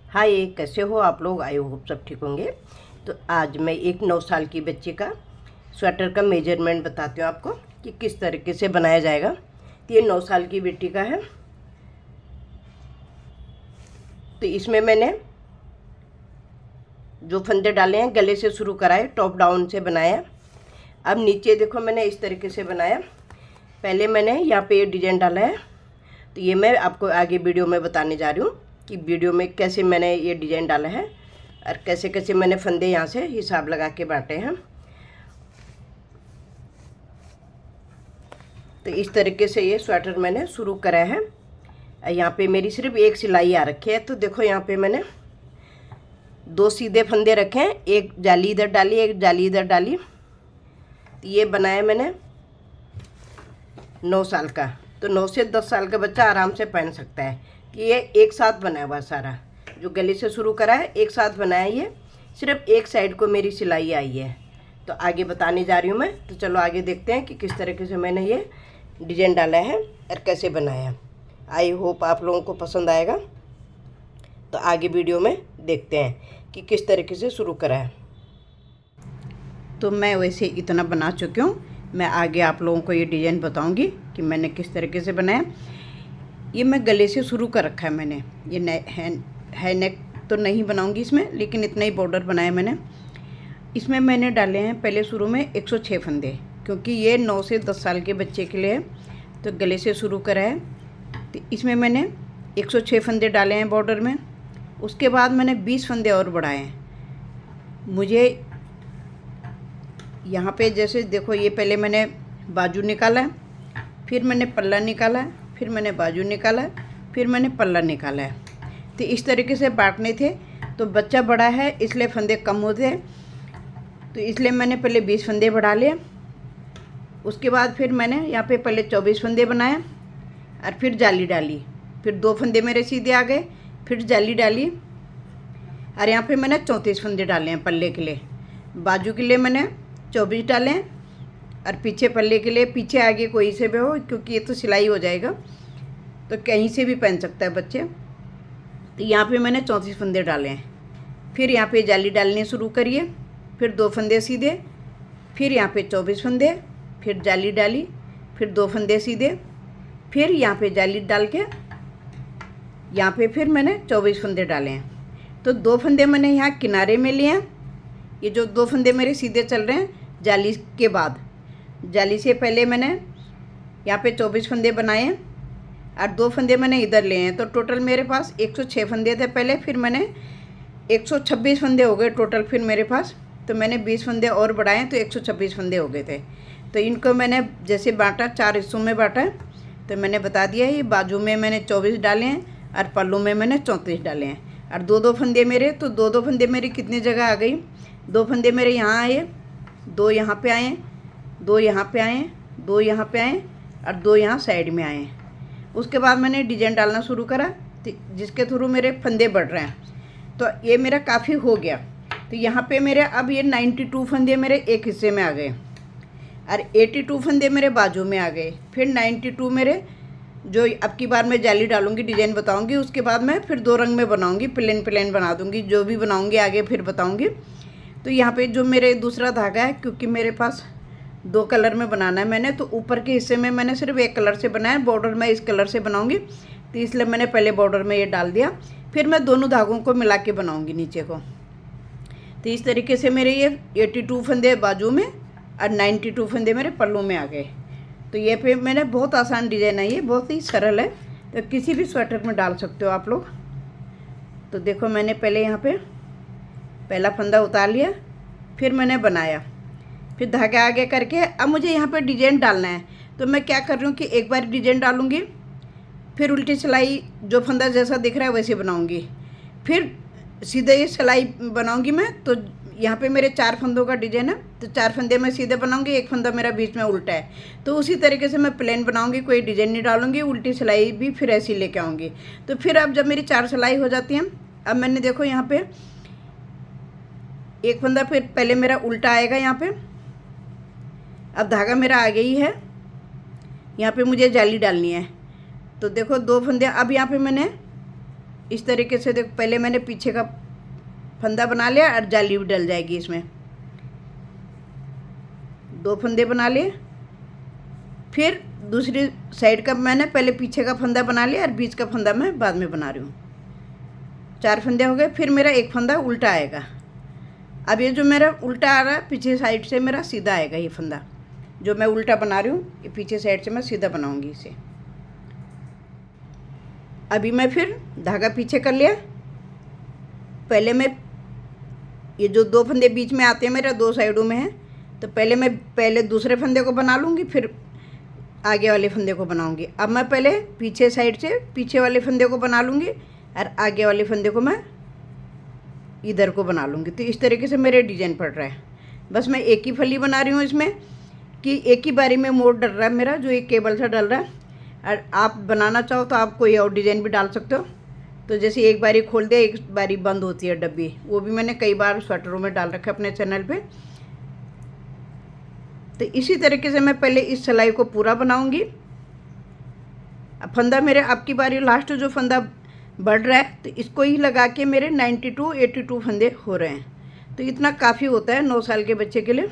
हाय, कैसे हो आप लोग? आई होप सब ठीक होंगे। तो आज मैं एक 9 साल की बच्ची का स्वेटर का मेजरमेंट बताती हूँ आपको कि किस तरीके से बनाया जाएगा। तो ये 9 साल की बेटी का है। तो इसमें मैंने जो फंदे डाले हैं गले से शुरू कराए, टॉप डाउन से बनाया। अब नीचे देखो मैंने इस तरीके से बनाया। पहले मैंने यहाँ पे ये डिजाइन डाला है। तो ये मैं आपको आगे वीडियो में बताने जा रही हूँ कि वीडियो में कैसे मैंने ये डिजाइन डाला है और कैसे कैसे मैंने फंदे यहाँ से हिसाब लगा के बांटे हैं। तो इस तरीके से ये स्वेटर मैंने शुरू करा है। यहाँ पे मेरी सिर्फ एक सिलाई आ रखी है। तो देखो यहाँ पे मैंने 2 सीधे फंदे रखे हैं, एक जाली इधर डाली, एक जाली इधर डाली। तो ये बनाया मैंने 9 साल का। तो 9 से 10 साल का बच्चा आराम से पहन सकता है। कि ये एक साथ बनाया हुआ सारा जो गले से शुरू करा है एक साथ बनाया। ये सिर्फ एक साइड को मेरी सिलाई आई है। तो आगे बताने जा रही हूँ मैं। तो चलो आगे देखते हैं कि किस तरीके से मैंने ये डिजाइन डाला है और कैसे बनाया। आई होप आप लोगों को पसंद आएगा। तो आगे वीडियो में देखते हैं कि किस तरीके से शुरू करा है। तो मैं वैसे इतना बना चुकी हूँ। मैं आगे आप लोगों को ये डिज़ाइन बताऊंगी कि मैंने किस तरीके से बनाया। ये मैं गले से शुरू कर रखा है मैंने। ये है नेक तो नहीं बनाऊंगी इसमें, लेकिन इतना ही बॉर्डर बनाया मैंने। इसमें मैंने डाले हैं पहले शुरू में 106 फंदे, क्योंकि ये 9 से 10 साल के बच्चे के लिए है। तो गले से शुरू करा है। तो इसमें मैंने 106 फंदे डाले हैं बॉर्डर में। उसके बाद मैंने 20 फंदे और बढ़ाए हैं। मुझे यहाँ पे जैसे देखो, ये पहले मैंने बाजू निकाला है, फिर मैंने पल्ला निकाला है, फिर मैंने बाजू निकाला है, फिर मैंने पल्ला निकाला है। तो इस तरीके से बांटने थे। तो बच्चा बड़ा है इसलिए फंदे कम होते हैं। तो इसलिए मैंने पहले 20 फंदे बढ़ा लिए। उसके बाद फिर मैंने यहाँ पे पहले 24 फंदे बनाए और फिर जाली डाली। फिर 2 फंदे मेरे सीधे आ गए, फिर जाली डाली और यहाँ पे मैंने 34 फंदे डाले हैं पल्ले के लिए। बाजू के लिए मैंने 24 डाले हैं और पीछे पल्ले के लिए पीछे आगे कोई से भी हो, क्योंकि ये तो सिलाई हो जाएगा तो कहीं से भी पहन सकता है बच्चे। तो यहाँ पे मैंने 34 फंदे डाले हैं। फिर यहाँ पे जाली डालने शुरू करिए। फिर 2 फंदे सीधे, फिर यहाँ पे 24 फंदे, फिर जाली डाली, फिर 2 फंदे सीधे, फिर यहाँ पे जाली डाल के यहाँ पे फिर मैंने 24 फंदे डाले हैं। तो 2 फंदे मैंने यहाँ किनारे में लिए हैं। ये जो 2 फंदे मेरे सीधे चल रहे हैं जाली के बाद, जाली से पहले मैंने यहाँ पे 24 फंदे बनाए हैं और 2 फंदे मैंने इधर लिए हैं। तो टोटल मेरे पास 106 फंदे थे पहले, फिर मैंने 126 फंदे हो गए टोटल फिर मेरे पास। तो मैंने 20 फंदे और बढ़ाए तो 126 फंदे हो गए थे। तो इनको मैंने जैसे बांटा, 4 हिस्सों में बांटा है। तो मैंने बता दिया ये बाजू में मैंने 24 डाले हैं और पल्लू में मैंने 34 डाले हैं। और 2-2 फंदे मेरे, तो 2-2 फंदे मेरी कितनी जगह आ गई? 2 फंदे मेरे यहाँ आए, 2 यहाँ पे आए, 2 यहाँ पे आए, 2 यहाँ पे आए और 2 यहाँ साइड में आए। उसके बाद मैंने डिजाइन डालना शुरू करा जिसके थ्रू मेरे फंदे बढ़ रहे हैं। तो ये मेरा काफ़ी हो गया। तो यहाँ पे मेरे अब ये 92 फंदे मेरे एक हिस्से में आ गए और 82 फंदे मेरे बाजू में आ गए। फिर 92 मेरे जो अब की बार मैं जाली डालूंगी, डिजाइन बताऊंगी, उसके बाद मैं फिर 2 रंग में बनाऊंगी, प्लेन बना दूंगी। जो भी बनाऊंगी आगे फिर बताऊंगी। तो यहाँ पे जो मेरे दूसरा धागा है, क्योंकि मेरे पास 2 कलर में बनाना है मैंने, तो ऊपर के हिस्से में मैंने सिर्फ एक कलर से बनाया। बॉर्डर मैं इस कलर से बनाऊंगी, तो इसलिए मैंने पहले बॉर्डर में ये डाल दिया। फिर मैं दोनों धागों को मिला के बनाऊंगी नीचे को। तो इस तरीके से मेरे ये 82 फंदे बाजू में और 92 फंदे मेरे पल्लू में आ गए। तो ये पे मैंने बहुत आसान डिज़ाइन है, ये बहुत ही सरल है। तो किसी भी स्वेटर में डाल सकते हो आप लोग। तो देखो मैंने पहले यहाँ पे पहला फंदा उतार लिया, फिर मैंने बनाया, फिर धागा आगे करके अब मुझे यहाँ पे डिजाइन डालना है। तो मैं क्या कर रही हूँ कि एक बार डिजाइन डालूँगी, फिर उल्टी सिलाई जो फंदा जैसा दिख रहा है वैसे बनाऊँगी, फिर सीधे ये सिलाई बनाऊँगी मैं। तो यहाँ पे मेरे 4 फंदों का डिजाइन है। तो 4 फंदे मैं सीधे बनाऊँगी, एक फंदा मेरा बीच में उल्टा है। तो उसी तरीके से मैं प्लेन बनाऊँगी, कोई डिजाइन नहीं डालूँगी। उल्टी सिलाई भी फिर ऐसी लेके आऊँगी। तो फिर अब जब मेरी 4 सिलाई हो जाती हैं, अब मैंने देखो यहाँ पे एक फंदा फिर पहले मेरा उल्टा आएगा यहाँ पे। अब धागा मेरा आगे ही है, यहाँ पे मुझे जाली डालनी है। तो देखो 2 फंदे, अब यहाँ पे मैंने इस तरीके से देखो, पहले मैंने पीछे का फंदा बना लिया और जाली भी डल जाएगी इसमें। 2 फंदे बना लिए, फिर दूसरी साइड का मैंने पहले पीछे का फंदा बना लिया और बीच का फंदा मैं बाद में बना रही हूँ। 4 फंदे हो गए। फिर मेरा एक फंदा उल्टा आएगा। अब ये जो मेरा उल्टा आ रहा है पीछे साइड से मेरा सीधा आएगा। ये फंदा जो मैं उल्टा बना रही हूँ ये पीछे साइड से मैं सीधा बनाऊँगी इसे। अभी मैं फिर धागा पीछे कर लिया। पहले मैं ये जो 2 फंदे बीच में आते हैं मेरा 2 साइडों में है, तो पहले दूसरे फंदे को बना लूँगी, फिर आगे वाले फंदे को बनाऊँगी। अब मैं पहले पीछे साइड से पीछे वाले फंदे को बना लूँगी और आगे वाले फंदे को मैं इधर को बना लूँगी। तो इस तरीके से मेरे डिज़ाइन पड़ रहा है। बस मैं एक ही फली बना रही हूँ इसमें कि एक ही बारी में मोड़ डल रहा है मेरा, जो एक केबल सा डल रहा है। और आप बनाना चाहो तो आप कोई और डिज़ाइन भी डाल सकते हो। तो जैसे एक बारी खोल दिया एक बारी बंद होती है डब्बी, वो भी मैंने कई बार स्वेटरों में डाल रखा है अपने चैनल पे। तो इसी तरीके से मैं पहले इस सिलाई को पूरा बनाऊंगी। अब फंदा मेरे अब की बारी लास्ट जो फंदा बढ़ रहा है तो इसको ही लगा के मेरे 92 82 फंदे हो रहे हैं। तो इतना काफ़ी होता है 9 साल के बच्चे के लिए,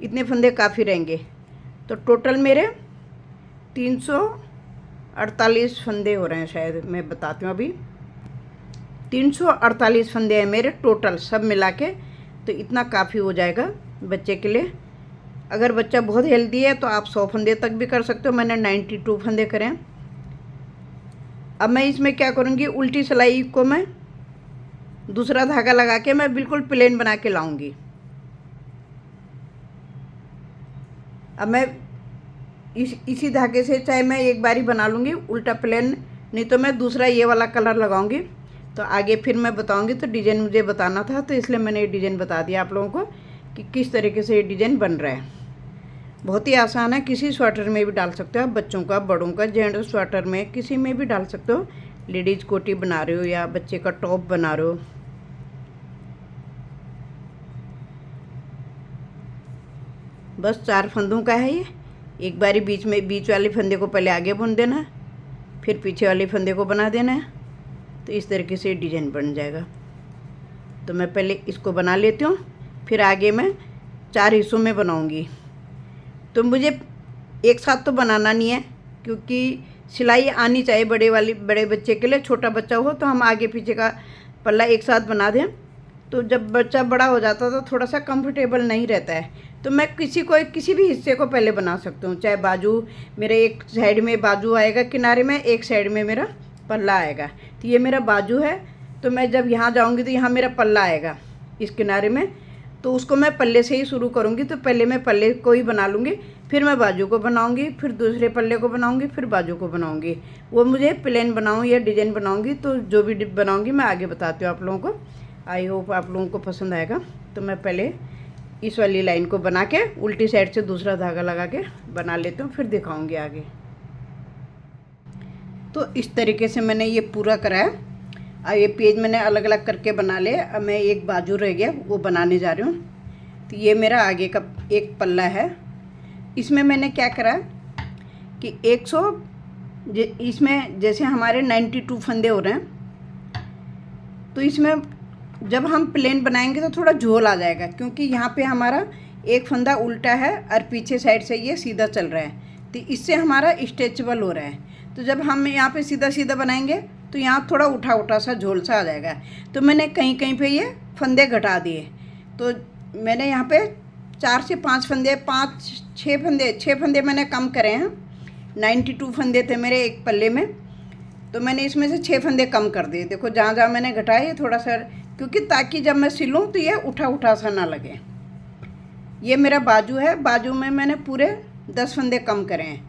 इतने फंदे काफ़ी रहेंगे। तो टोटल मेरे 348 फंदे हो रहे हैं, शायद मैं बताती हूँ अभी। 348 फंदे हैं मेरे टोटल सब मिला के। तो इतना काफ़ी हो जाएगा बच्चे के लिए। अगर बच्चा बहुत हेल्दी है तो आप 100 फंदे तक भी कर सकते हो। मैंने 92 फंदे करे हैं। अब मैं इसमें क्या करूँगी, उल्टी सिलाई को मैं दूसरा धागा लगा के मैं बिल्कुल प्लेन बना के लाऊंगी। अब मैं इसी धागे से चाहे मैं एक बारी बना लूँगी उल्टा प्लेन, नहीं तो मैं दूसरा ये वाला कलर लगाऊंगी। तो आगे फिर मैं बताऊंगी। तो डिज़ाइन मुझे बताना था तो इसलिए मैंने ये डिज़ाइन बता दिया आप लोगों को कि किस तरीके से ये डिज़ाइन बन रहा है। बहुत ही आसान है, किसी स्वेटर में भी डाल सकते हो आप, बच्चों का, बड़ों का, जेंट्स स्वेटर में किसी में भी डाल सकते हो। लेडीज़ कोटी बना रहे हो या बच्चे का टॉप बना रहे हो। बस 4 फंदों का है ये। एक बारी बीच वाले फंदे को पहले आगे बुन देना है, फिर पीछे वाले फंदे को बना देना है। तो इस तरीके से डिज़ाइन बन जाएगा। तो मैं पहले इसको बना लेती हूँ, फिर आगे मैं 4 हिस्सों में बनाऊँगी। तो मुझे एक साथ तो बनाना नहीं है क्योंकि सिलाई आनी चाहिए बड़े बच्चे के लिए। छोटा बच्चा हो तो हम आगे पीछे का पल्ला एक साथ बना दें। तो जब बच्चा बड़ा हो जाता है तो थोड़ा सा कंफर्टेबल नहीं रहता है। तो मैं किसी भी हिस्से को पहले बना सकती हूँ। चाहे बाजू, मेरे एक साइड में बाजू आएगा किनारे में, एक साइड में मेरा पल्ला आएगा। तो ये मेरा बाजू है, तो मैं जब यहाँ जाऊँगी तो यहाँ मेरा पल्ला आएगा इस किनारे में। तो उसको मैं पल्ले से ही शुरू करूँगी। तो पहले मैं पल्ले को ही बना लूँगी, फिर मैं बाजू को बनाऊँगी, फिर दूसरे पल्ले को बनाऊँगी, फिर बाजू को बनाऊँगी। वो मुझे प्लेन बनाऊँ या डिज़ाइन बनाऊँगी, तो जो भी बनाऊँगी मैं आगे बताती हूँ आप लोगों को। आई होप आप लोगों को पसंद आएगा। तो मैं पहले इस वाली लाइन को बना के उल्टी साइड से दूसरा धागा लगा के बना लेती हूँ, फिर दिखाऊँगी आगे। तो इस तरीके से मैंने ये पूरा करा है। अब ये पेज मैंने अलग अलग करके बना ले। अब मैं एक बाजू रह गया वो बनाने जा रही हूँ। तो ये मेरा आगे का एक पल्ला है। इसमें मैंने क्या करा कि इसमें जैसे हमारे 92 फंदे हो रहे हैं, तो इसमें जब हम प्लेन बनाएंगे तो थोड़ा झोल आ जाएगा, क्योंकि यहाँ पे हमारा एक फंदा उल्टा है और पीछे साइड से ये सीधा चल रहा है। तो इससे हमारा स्ट्रेचेबल हो रहा है। तो जब हम यहाँ पे सीधा सीधा बनाएंगे तो यहाँ थोड़ा उठा सा झोल सा आ जाएगा। तो मैंने कहीं कहीं पे ये फंदे घटा दिए। तो मैंने यहाँ पे 4 से 5 फंदे, 6 फंदे मैंने कम करे हैं। 92 फंदे थे मेरे एक पल्ले में, तो मैंने इसमें से 6 फंदे कम कर दिए। देखो जहाँ जहाँ मैंने घटाए ये थोड़ा सा, क्योंकि ताकि जब मैं सिलूँ तो ये उठा सा ना लगे। ये मेरा बाजू है। बाजू में मैंने पूरे 10 फंदे कम करे हैं।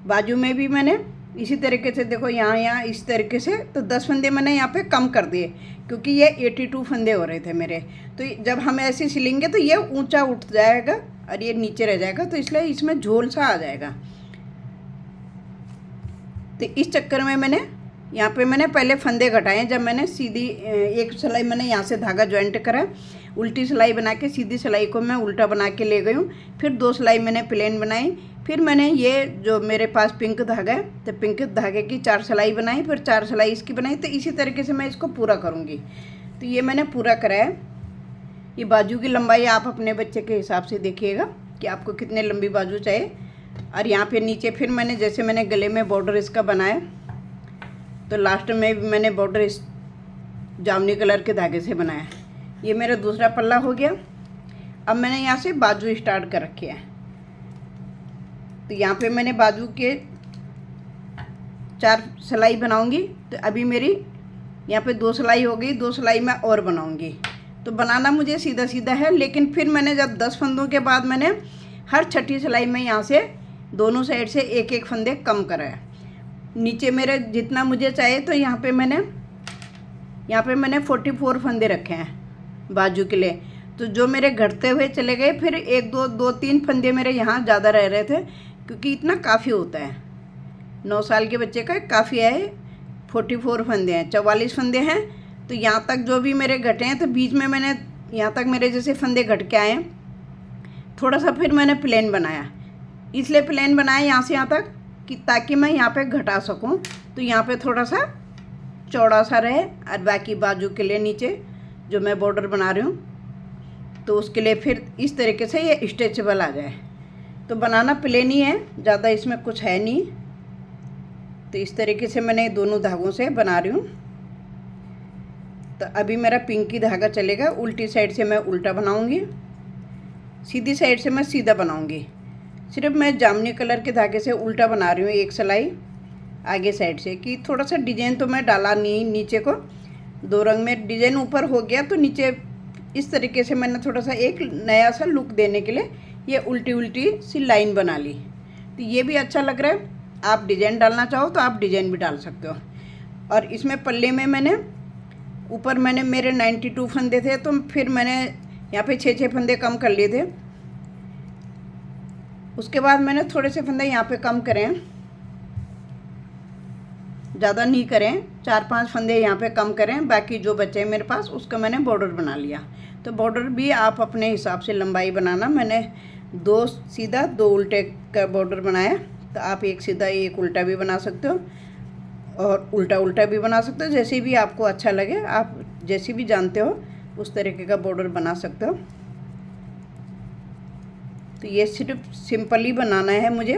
बाजू में भी मैंने इसी तरीके से, देखो यहाँ इस तरीके से, तो 10 फंदे मैंने यहाँ पे कम कर दिए, क्योंकि ये 82 फंदे हो रहे थे मेरे। तो जब हम ऐसे सिलेंगे तो ये ऊंचा उठ जाएगा और ये नीचे रह जाएगा, तो इसलिए इसमें झोल सा आ जाएगा। तो इस चक्कर में मैंने यहाँ पे मैंने पहले फंदे घटाए। जब मैंने सीधी एक सिलाई मैंने यहाँ से धागा ज्वाइंट करा, उल्टी सिलाई बना के सीधी सिलाई को मैं उल्टा बना के ले गई हूँ। फिर 2 सिलाई मैंने प्लेन बनाई, फिर मैंने ये जो मेरे पास पिंक धागा है तो पिंक धागे की 4 सिलाई बनाई, फिर 4 सिलाई इसकी बनाई। तो इसी तरीके से मैं इसको पूरा करूँगी। तो ये मैंने पूरा करा है। ये बाजू की लंबाई आप अपने बच्चे के हिसाब से देखिएगा कि आपको कितने लंबी बाजू चाहिए। और यहाँ पे नीचे फिर मैंने जैसे मैंने गले में बॉर्डर इसका बनाया, तो लास्ट में भी मैंने बॉर्डर इस जामुनी कलर के धागे से बनाया। ये मेरा दूसरा पल्ला हो गया। अब मैंने यहाँ से बाजू स्टार्ट कर रखे हैं। तो यहाँ पे मैंने बाजू के 4 सिलाई बनाऊंगी। तो अभी मेरी यहाँ पे 2 सिलाई हो गई, 2 सिलाई मैं और बनाऊंगी। तो बनाना मुझे सीधा सीधा है, लेकिन फिर मैंने जब 10 फंदों के बाद मैंने हर छठी सिलाई में यहाँ से दोनों साइड से एक एक फंदे कम कराया। नीचे मेरे जितना मुझे चाहिए, तो यहाँ पे मैंने 44 फंदे रखे हैं बाजू के लिए। तो जो मेरे घटते हुए चले गए, फिर 1 2 3 फंदे मेरे यहाँ ज़्यादा रह रहे थे, क्योंकि इतना काफ़ी होता है 9 साल के बच्चे का काफ़ी है। 44 फंदे हैं, 44 फंदे हैं। तो यहाँ तक जो भी मेरे घटे हैं, तो बीच में मैंने यहाँ तक मेरे जैसे फंदे घट के आए, थोड़ा सा फिर मैंने प्लेन बनाया। इसलिए प्लेन बनाया यहाँ से यहाँ तक कि ताकि मैं यहाँ पे घटा सकूँ। तो यहाँ पे थोड़ा सा चौड़ा सा रहे। और बाकी बाजू के लिए नीचे जो मैं बॉर्डर बना रही हूँ, तो उसके लिए फिर इस तरीके से ये स्ट्रेचेबल आ जाए। तो बनाना प्लेन ही है, ज़्यादा इसमें कुछ है नहीं। तो इस तरीके से मैंने दोनों धागों से बना रही हूँ। तो अभी मेरा पिंकी धागा चलेगा। उल्टी साइड से मैं उल्टा बनाऊँगी, सीधी साइड से मैं सीधा बनाऊँगी। सिर्फ मैं जामुनी कलर के धागे से उल्टा बना रही हूँ एक सिलाई आगे साइड से, कि थोड़ा सा डिजाइन तो मैं डाला नहीं। नीचे को 2 रंग में डिजाइन ऊपर हो गया, तो नीचे इस तरीके से मैंने थोड़ा सा एक नया सा लुक देने के लिए ये उल्टी उल्टी सी लाइन बना ली। तो ये भी अच्छा लग रहा है। आप डिजाइन डालना चाहो तो आप डिजाइन भी डाल सकते हो। और इसमें पल्ले में मैंने ऊपर मेरे 92 फंदे थे, तो फिर मैंने यहाँ पे 6 फंदे कम कर लिए थे। उसके बाद मैंने थोड़े से फंदे यहाँ पे कम करें, ज़्यादा नहीं करें, 4-5 फंदे यहाँ पे कम करें। बाकी जो बचे हैं मेरे पास, उसका मैंने बॉर्डर बना लिया। तो बॉर्डर भी आप अपने हिसाब से लंबाई बनाना। मैंने 2 सीधा 2 उल्टे का बॉर्डर बनाया। तो आप एक सीधा एक उल्टा भी बना सकते हो और उल्टा उल्टा भी बना सकते हो, जैसे भी आपको अच्छा लगे। आप जैसे भी जानते हो उस तरीके का बॉर्डर बना सकते हो। तो ये सिर्फ सिंपल ही बनाना है मुझे,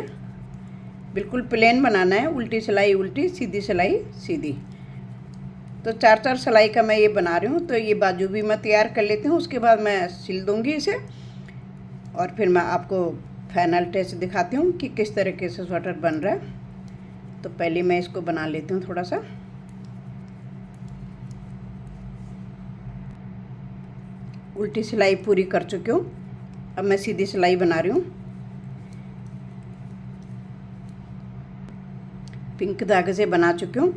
बिल्कुल प्लेन बनाना है। उल्टी सिलाई उल्टी, सीधी सिलाई सीधी। तो 4-4 सिलाई का मैं ये बना रही हूँ। तो ये बाजू भी मैं तैयार कर लेती हूँ, उसके बाद मैं सिल दूँगी इसे। और फिर मैं आपको फाइनल टच दिखाती हूँ कि किस तरीके से स्वेटर बन रहा है। तो पहले मैं इसको बना लेती हूँ थोड़ा सा। उल्टी सिलाई पूरी कर चुकी हूँ, अब मैं सीधी सिलाई बना रही हूँ। पिंक धागे से बना चुकी हूँ,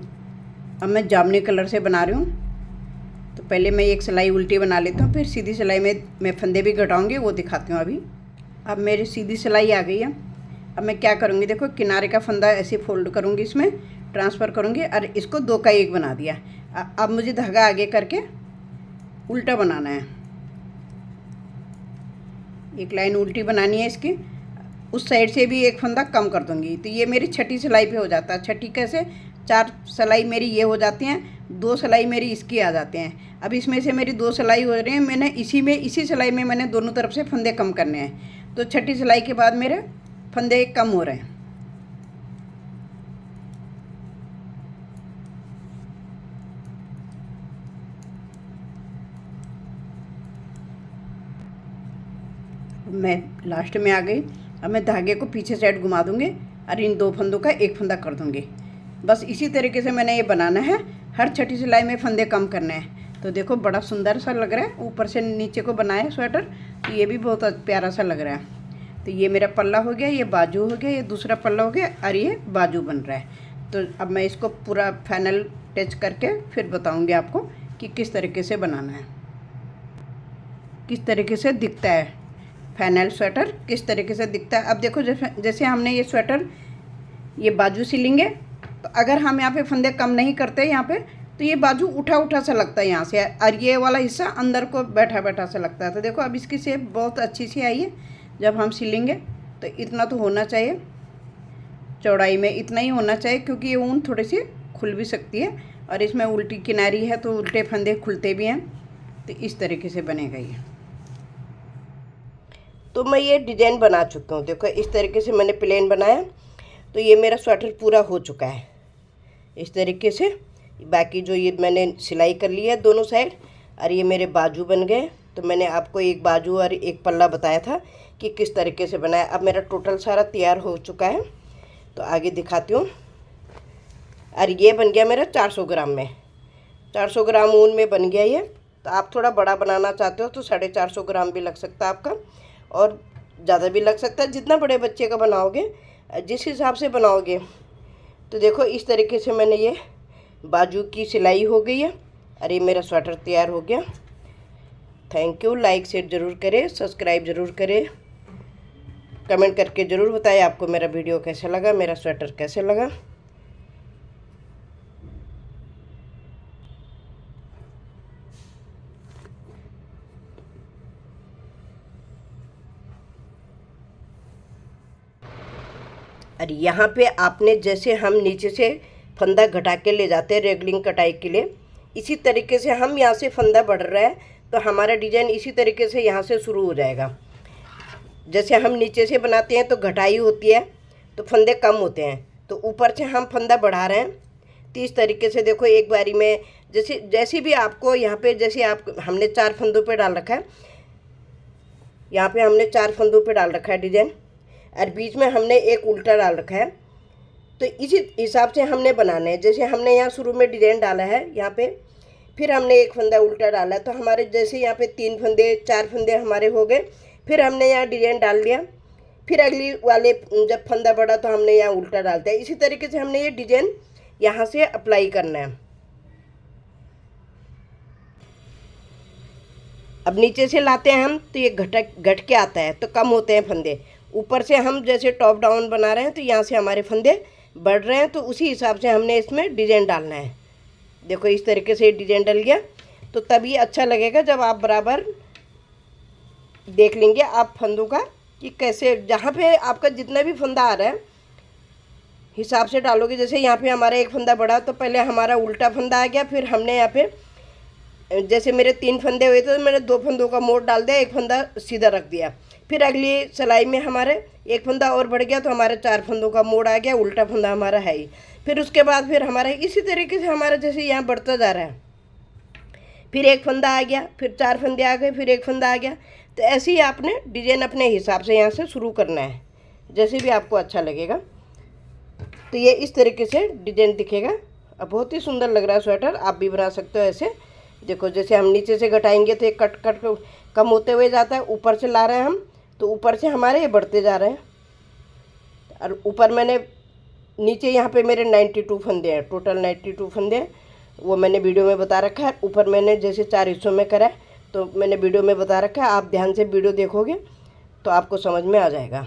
अब मैं जामुनी कलर से बना रही हूँ। तो पहले मैं एक सिलाई उल्टी बना लेती हूँ, फिर सीधी सिलाई में मैं फंदे भी घटाऊँगी, वो दिखाती हूँ अभी। अब मेरी सीधी सिलाई आ गई है। अब मैं क्या करूँगी, देखो किनारे का फंदा ऐसे फोल्ड करूँगी, इसमें ट्रांसफ़र करूँगी और इसको 2 का 1 बना दिया। अब मुझे धागा आगे करके उल्टा बनाना है। एक लाइन उल्टी बनानी है इसकी, उस साइड से भी एक फंदा कम कर दूँगी। तो ये मेरी छठी सिलाई पे हो जाता है। छठी कैसे 4 सिलाई मेरी ये हो जाती हैं, 2 सिलाई मेरी इसकी आ जाते हैं। अब इसमें से मेरी 2 सिलाई हो रही हैं, मैंने इसी सिलाई में मैंने दोनों तरफ से फंदे कम करने हैं। तो छठी सिलाई के बाद मेरे फंदे कम हो रहे हैं। मैं लास्ट में आ गई। अब मैं धागे को पीछे साइड घुमा दूँगी और इन 2 फंदों का 1 फंदा कर दूँगी। बस इसी तरीके से मैंने ये बनाना है। हर छठी सिलाई में फंदे कम करने हैं। तो देखो बड़ा सुंदर सा लग रहा है, ऊपर से नीचे को बनाया स्वेटर, तो ये भी बहुत प्यारा सा लग रहा है। तो ये मेरा पल्ला हो गया, ये बाजू हो गया, ये दूसरा पल्ला हो गया और ये बाजू बन रहा है। तो अब मैं इसको पूरा फाइनल टच करके फिर बताऊँगी आपको कि किस तरीके से बनाना है, किस तरीके से दिखता है फाइनल स्वेटर, किस तरीके से दिखता है। अब देखो जैसे हमने ये स्वेटर ये बाजू सिलेंगे, तो अगर हम यहाँ पे फंदे कम नहीं करते यहाँ पे, तो ये बाजू उठा उठा सा लगता है यहाँ से, और ये वाला हिस्सा अंदर को बैठा बैठा सा लगता है। तो देखो अब इसकी शेप बहुत अच्छी सी आई है जब हम सिलेंगे। तो इतना तो होना चाहिए, चौड़ाई में इतना ही होना चाहिए, क्योंकि ये ऊन थोड़ी सी खुल भी सकती है और इसमें उल्टी किनारी है तो उल्टे फंदे खुलते भी हैं। तो इस तरीके से बनेगा ये। तो मैं ये डिज़ाइन बना चुकी हूँ। देखो इस तरीके से मैंने प्लेन बनाया, तो ये मेरा स्वेटर पूरा हो चुका है इस तरीके से। बाकी जो ये मैंने सिलाई कर ली है दोनों साइड, और ये मेरे बाजू बन गए। तो मैंने आपको एक बाजू और एक पल्ला बताया था कि किस तरीके से बनाया। अब मेरा टोटल सारा तैयार हो चुका है, तो आगे दिखाती हूँ। और ये बन गया मेरा 400 ग्राम में, 400 ग्राम ऊन में बन गया ये। तो आप थोड़ा बड़ा बनाना चाहते हो तो 450 ग्राम भी लग सकता है आपका, और ज़्यादा भी लग सकता है। जितना बड़े बच्चे का बनाओगे, जिस हिसाब से बनाओगे। तो देखो इस तरीके से मैंने ये बाजू की सिलाई हो गई है, और ये मेरा स्वेटर तैयार हो गया। Thank you. लाइक शेयर ज़रूर करें, सब्सक्राइब ज़रूर करें, कमेंट करके ज़रूर बताएं आपको मेरा वीडियो कैसा लगा, मेरा स्वेटर कैसे लगा। और यहाँ पे आपने जैसे हम नीचे से फंदा घटा के ले जाते हैं रेगलिंग कटाई के लिए, इसी तरीके से हम यहाँ से फंदा बढ़ रहा है तो हमारा डिज़ाइन इसी तरीके से यहाँ से शुरू हो जाएगा। जैसे हम नीचे से बनाते हैं तो घटाई होती है तो फंदे कम होते हैं, तो ऊपर से हम फंदा बढ़ा रहे हैं। तो इस तरीके से देखो एक बारी में जैसे भी आपको यहाँ पे, जैसे आप हमने 4 फंदों पे डाल रखा है, यहाँ पे हमने 4 फंदों पे डाल रखा है डिज़ाइन, और बीच में हमने एक उल्टा डाल रखा है। तो इसी हिसाब से हमने बनाना है। जैसे हमने यहाँ शुरू में डिज़ाइन डाला है यहाँ पे, फिर हमने एक फंदा उल्टा डाला है, तो हमारे जैसे यहाँ पे 3 फंदे 4 फंदे हमारे हो गए। फिर हमने यहाँ डिज़ाइन डाल दिया, फिर अगली वाले जब फंदा बढ़ा तो हमने यहाँ उल्टा डाल दिया। इसी तरीके से हमने ये डिज़ाइन यहाँ से अप्लाई करना है। अब नीचे से लाते हैं हम तो ये घट के आता है, तो कम होते हैं फंदे। ऊपर से हम जैसे टॉप डाउन बना रहे हैं तो यहाँ से हमारे फंदे बढ़ रहे हैं, तो उसी हिसाब से हमने इसमें डिज़ाइन डालना है। देखो इस तरीके से डिज़ाइन डल गया, तो तभी अच्छा लगेगा जब आप बराबर देख लेंगे आप फंदों का कि कैसे, जहाँ पे आपका जितना भी फंदा आ रहा है हिसाब से डालोगे। जैसे यहाँ पे हमारा एक फंदा बढ़ा तो पहले हमारा उल्टा फंदा आ गया, फिर हमने यहाँ पे जैसे मेरे 3 फंदे हुए थे तो मैंने 2 फंदों का मोड़ डाल दिया, एक फंदा सीधा रख दिया। फिर अगली सिलाई में हमारे एक फंदा और बढ़ गया तो हमारे 4 फंदों का मोड़ आ गया, उल्टा फंदा हमारा है ही। फिर उसके बाद फिर हमारा इसी तरीके से हमारा जैसे यहाँ बढ़ता जा रहा है, फिर एक फंदा आ गया, फिर 4 फंदे आ गए, फिर एक फंदा आ गया। तो ऐसे ही आपने डिज़ाइन अपने हिसाब से यहाँ से शुरू करना है, जैसे भी आपको अच्छा लगेगा। तो ये इस तरीके से डिज़ाइन दिखेगा। अब बहुत ही सुंदर लग रहा है स्वेटर, आप भी बना सकते हो ऐसे। देखो जैसे हम नीचे से घटाएंगे तो एक कट कम होते हुए जाता है, ऊपर से ला रहे हैं हम तो ऊपर से हमारे ये बढ़ते जा रहे हैं। और ऊपर मैंने नीचे यहाँ पे मेरे 92 फंदे हैं, टोटल 92 फंदे हैं, वो मैंने वीडियो में बता रखा है। ऊपर मैंने जैसे 4 हिस्सों में करा है तो मैंने वीडियो में बता रखा है, आप ध्यान से वीडियो देखोगे तो आपको समझ में आ जाएगा।